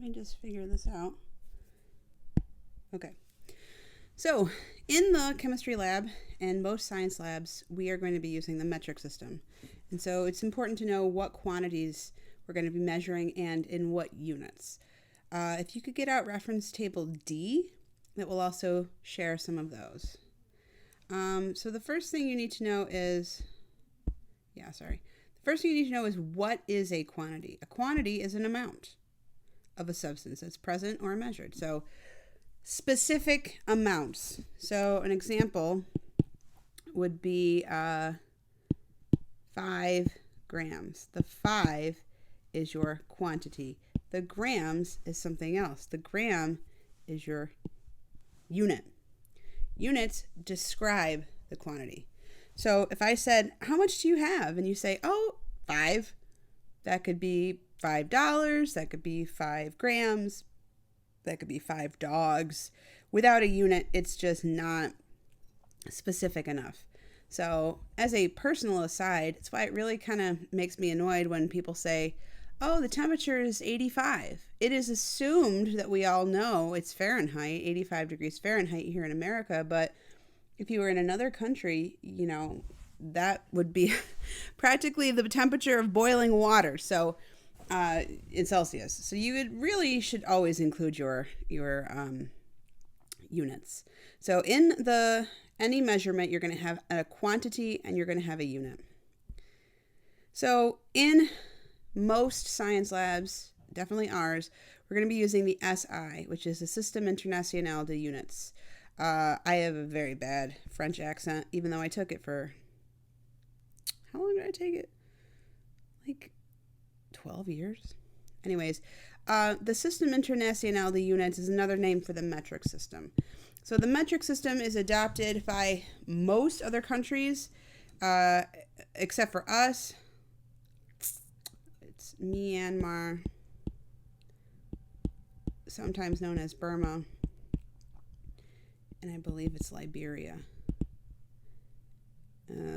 me just figure this out. Okay. So, in the chemistry lab and most science labs, we are going to be using the metric system. And so it's important to know what quantities we're going to be measuring and in what units. If you could get out reference table D, that will also share some of those. So the first thing you need to know is, The first thing you need to know is what is a quantity? A quantity is an amount of a substance that's present or measured. So specific amounts. So an example would be 5 grams. The 5 is your quantity. The grams is something else. The gram is your unit. Units describe the quantity. So if I said, how much do you have? And you say, oh, 5. That could be $5. That could be 5 grams. That could be 5 dogs. Without a unit, it's just not specific enough. So as a personal aside, it's why it really kind of makes me annoyed when people say, oh, the temperature is 85. It is assumed that we all know it's Fahrenheit, 85 degrees Fahrenheit here in America, but if you were in another country, that would be practically the temperature of boiling water. So in Celsius. So you really should always include your units. So in any measurement, you're going to have a quantity and you're going to have a unit. So in most science labs, definitely ours, we're going to be using the SI, which is the Système International de Units. I have a very bad French accent, even though I took it for, how long did I take it? Like 12 years. Anyways, the Système International de Units is another name for the metric system. So the metric system is adopted by most other countries, except for us. It's Myanmar, sometimes known as Burma, and I believe it's Liberia.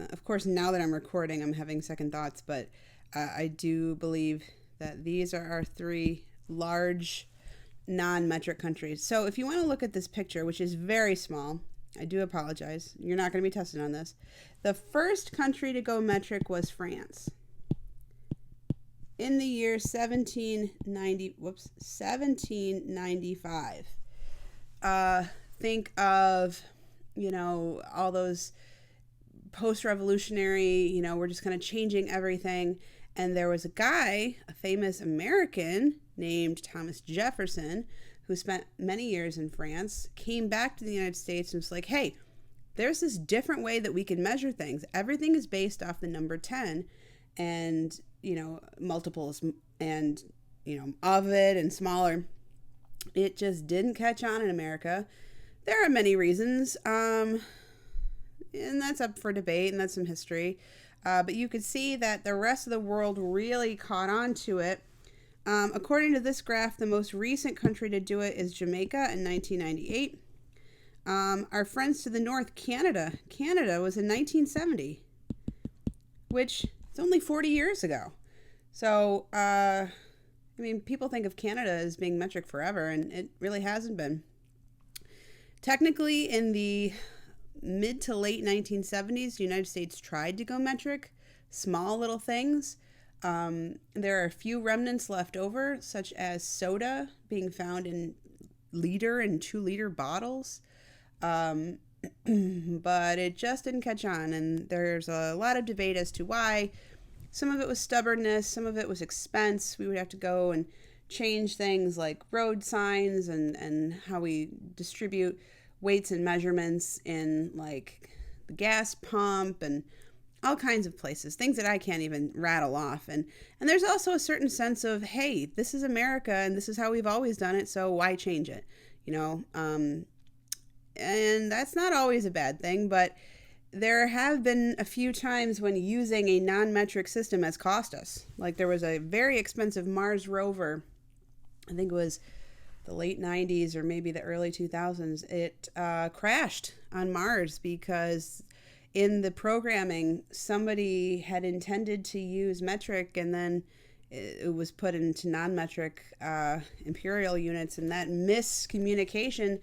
Of course, now that I'm recording, I'm having second thoughts, but I do believe that these are our 3 large non-metric countries. So if you want to look at this picture, which is very small, I do apologize. You're not going to be tested on this. The first country to go metric was France. In the year 1795. Think of, all those post-revolutionary, we're just kind of changing everything. And there was a guy, a famous American named Thomas Jefferson, who spent many years in France, came back to the United States and was like, hey, there's this different way that we can measure things. Everything is based off the number 10 and, multiples and, of it and smaller. It just didn't catch on in America. There are many reasons, and that's up for debate, and that's some history. But you could see that the rest of the world really caught on to it. According to this graph, the most recent country to do it is Jamaica in 1998. Our friends to the north, Canada. Canada was in 1970, which is only 40 years ago. So, people think of Canada as being metric forever, and it really hasn't been. Technically, in the mid to late 1970s, the United States tried to go metric, small little things. There are a few remnants left over, such as soda being found in liter and 2-liter bottles. But it just didn't catch on, and there's a lot of debate as to why. Some of it was stubbornness, some of it was expense. We would have to go and change things like road signs and how we distribute weights and measurements in like the gas pump and all kinds of places, things that I can't even rattle off. And there's also a certain sense of, hey, this is America and this is how we've always done it, so why change it? And that's not always a bad thing, but there have been a few times when using a non-metric system has cost us. Like there was a very expensive Mars rover, I think it was the late 90s or maybe the early 2000s. It crashed on Mars because in the programming, somebody had intended to use metric and then it was put into non-metric imperial units, and that miscommunication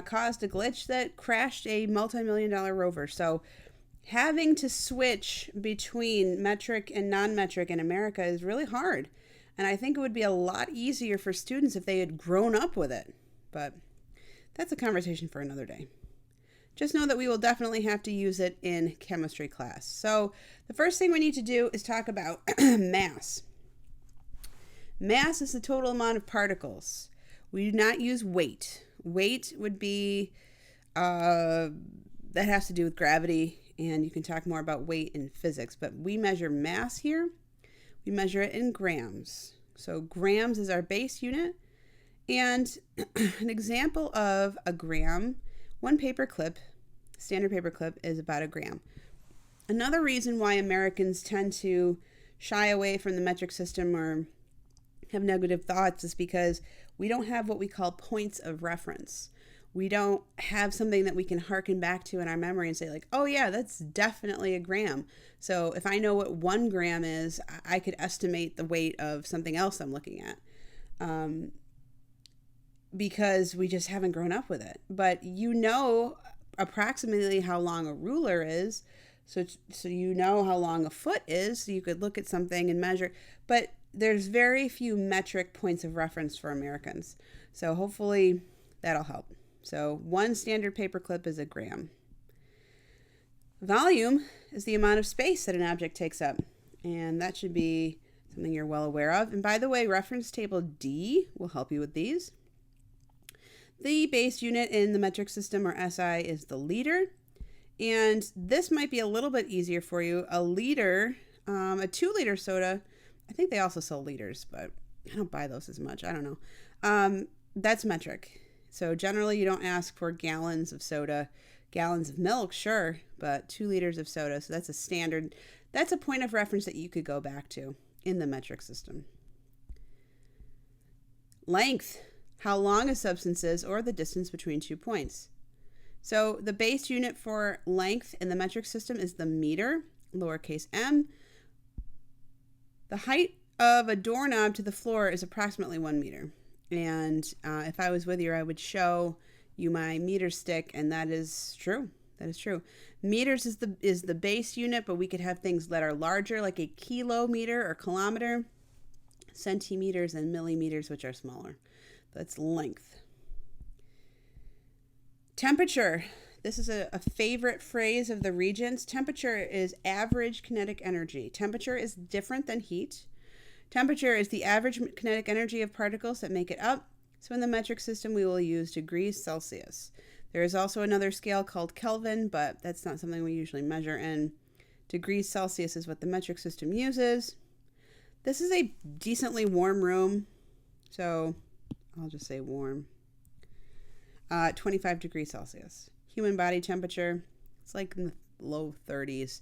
caused a glitch that crashed a multi-million-dollar rover. So having to switch between metric and non-metric in America is really hard. And I think it would be a lot easier for students if they had grown up with it. But that's a conversation for another day. Just know that we will definitely have to use it in chemistry class. So the first thing we need to do is talk about mass. Mass is the total amount of particles. We do not use weight. Weight would be, that has to do with gravity, and you can talk more about weight in physics, but we measure mass here. We measure it in grams. So grams is our base unit, and an example of a gram, one paper clip, standard paper clip, is about a gram. Another reason why Americans tend to shy away from the metric system or have negative thoughts is because we don't have what we call points of reference. We don't have something that we can harken back to in our memory and say like, oh yeah, that's definitely a gram. So if I know what 1 gram is, I could estimate the weight of something else I'm looking at. Because we just haven't grown up with it. But you know approximately how long a ruler is, so you know how long a foot is, so you could look at something and measure. But there's very few metric points of reference for Americans. So hopefully that'll help. So 1 standard paper clip is a gram. Volume is the amount of space that an object takes up. And that should be something you're well aware of. And by the way, reference table D will help you with these. The base unit in the metric system, or SI, is the liter. And this might be a little bit easier for you. A liter, a 2-liter soda, I think they also sell liters, but I don't buy those as much. I don't know. That's metric. So generally you don't ask for gallons of soda. Gallons of milk, sure, but 2 liters of soda. So that's a standard. That's a point of reference that you could go back to in the metric system. Length, how long a substance is, or the distance between 2 points. So the base unit for length in the metric system is the meter, lowercase m. The height of a doorknob to the floor is approximately 1 meter. And if I was with you, I would show you my meter stick, and that is true. That is true. Meters is the base unit, but we could have things that are larger, like a kilometer or kilometer, centimeters, and millimeters, which are smaller. That's length. Temperature. This is a favorite phrase of the Regents. Temperature is average kinetic energy. Temperature is different than heat. Temperature is the average kinetic energy of particles that make it up. So in the metric system, we will use degrees Celsius. There is also another scale called Kelvin, but that's not something we usually measure in. Degrees Celsius is what the metric system uses. This is a decently warm room, so I'll just say warm. 25 degrees Celsius. Human body temperature, it's like in the low 30s.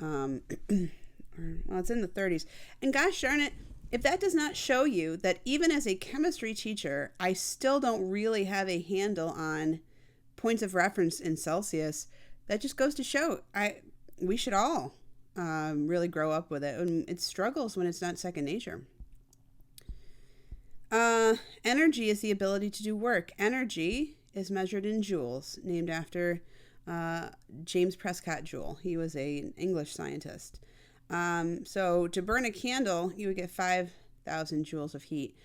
Well, it's in the 30s. And gosh darn it, if that does not show you that even as a chemistry teacher, I still don't really have a handle on points of reference in Celsius, that just goes to show we should all really grow up with it. And it struggles when it's not second nature. Energy is the ability to do work. Energy is measured in joules, named after James Prescott Joule. He was an English scientist. So to burn a candle, you would get 5,000 joules of heat.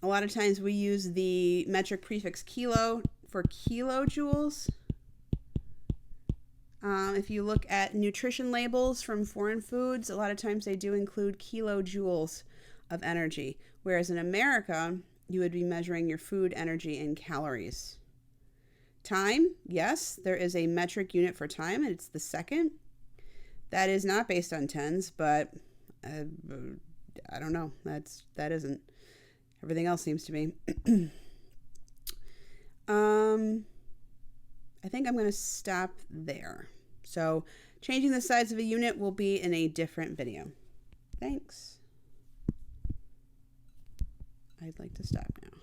A lot of times we use the metric prefix kilo for kilojoules. If you look at nutrition labels from foreign foods, a lot of times they do include kilojoules of energy, whereas in America, you would be measuring your food energy in calories. Time, yes, there is a metric unit for time, and it's the second. That is not based on tens, but I don't know. That isn't. Everything else seems to be. I think I'm going to stop there. So changing the size of a unit will be in a different video. Thanks. I'd like to stop now.